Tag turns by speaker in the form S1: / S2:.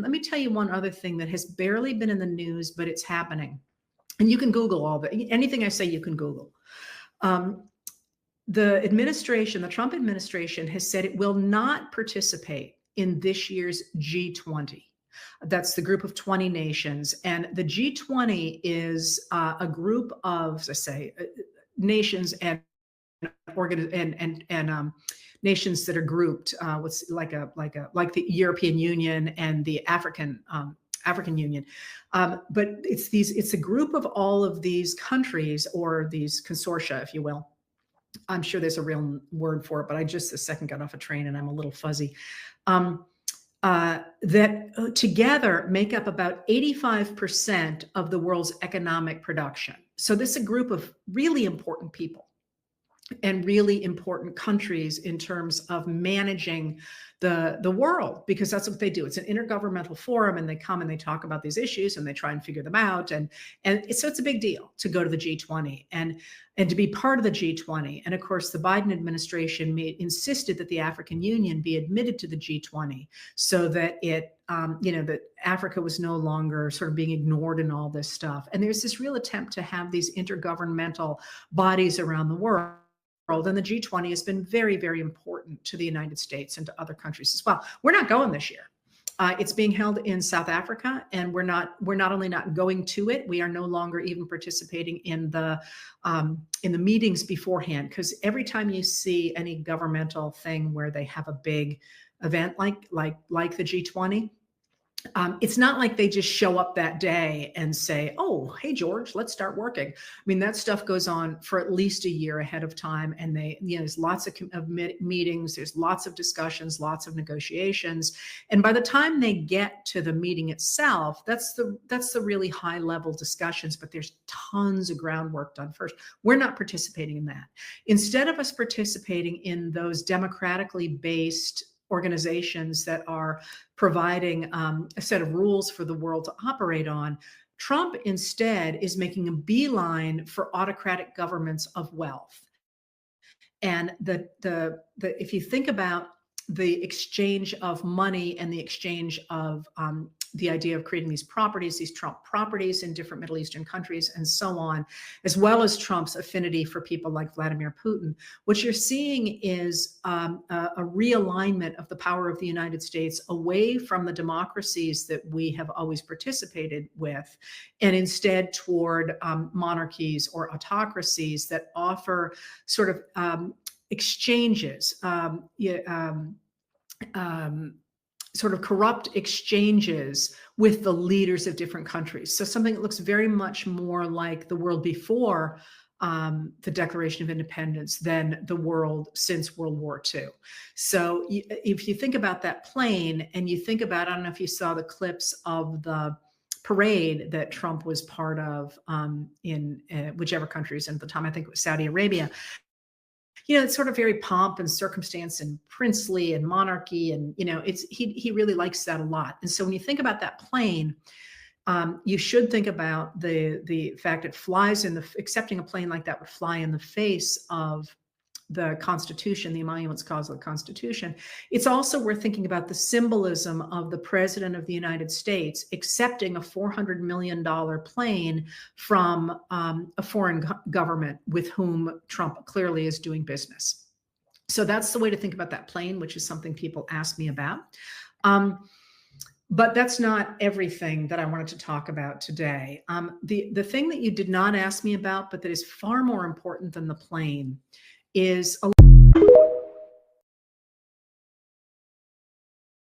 S1: let me tell you one other thing that has barely been in the news, but it's happening. And you can Google all that. Anything I say, you can Google. The Trump administration has said it will not participate in this year's G20. That's the group of 20 nations. And the G20 is a group of, let's say, nations and nations that are grouped with like the European Union and the African Union. But it's a group of all of these countries, or these consortia, if you will. I'm sure there's a real word for it, but I just a second got off a train and I'm a little fuzzy. That together make up about 85% of the world's economic production. So this is a group of really important people and really important countries in terms of managing the world, because that's what they do. It's an intergovernmental forum, and they come and they talk about these issues and they try and figure them out. And so it's a big deal to go to the G20 and to be part of the G20. And of course, the Biden administration insisted that the African Union be admitted to the G20 so that that Africa was no longer sort of being ignored in all this stuff. And there's this real attempt to have these intergovernmental bodies around the world. And the G20 has been very, very important to the United States and to other countries as well. We're not going this year. It's being held in South Africa, and we're not only not going to it, we are no longer even participating in the meetings beforehand. Because every time you see any governmental thing where they have a big event like the G20, it's not like they just show up that day and say, oh, hey, George, let's start working. I mean, that stuff goes on for at least a year ahead of time. And there's lots of meetings, there's lots of discussions, lots of negotiations. And by the time they get to the meeting itself, that's the really high level discussions, but there's tons of groundwork done first. We're not participating in that. Instead of us participating in those democratically based organizations that are providing a set of rules for the world to operate on, Trump instead is making a beeline for autocratic governments of wealth. And if you think about the exchange of money and the exchange of the idea of creating these properties, these Trump properties in different Middle Eastern countries and so on, as well as Trump's affinity for people like Vladimir Putin, what you're seeing is a realignment of the power of the United States away from the democracies that we have always participated with, and instead toward monarchies or autocracies that offer sort of exchanges, sort of corrupt exchanges with the leaders of different countries. So something that looks very much more like the world before the Declaration of Independence than the world since World War II. So if you think about that plane and you think about, I don't know if you saw the clips of the parade that Trump was part of in whichever countries, and at the time I think it was Saudi Arabia. It's sort of very pomp and circumstance and princely and monarchy. And, he really likes that a lot. And so when you think about that plane, you should think about the fact it flies accepting a plane like that would fly in the face of the Constitution, the emoluments clause of the Constitution. It's also worth thinking about the symbolism of the President of the United States accepting a $400 million plane from a foreign government with whom Trump clearly is doing business. So that's the way to think about that plane, which is something people ask me about. But that's not everything that I wanted to talk about today. The thing that you did not ask me about, but that is far more important than the plane, is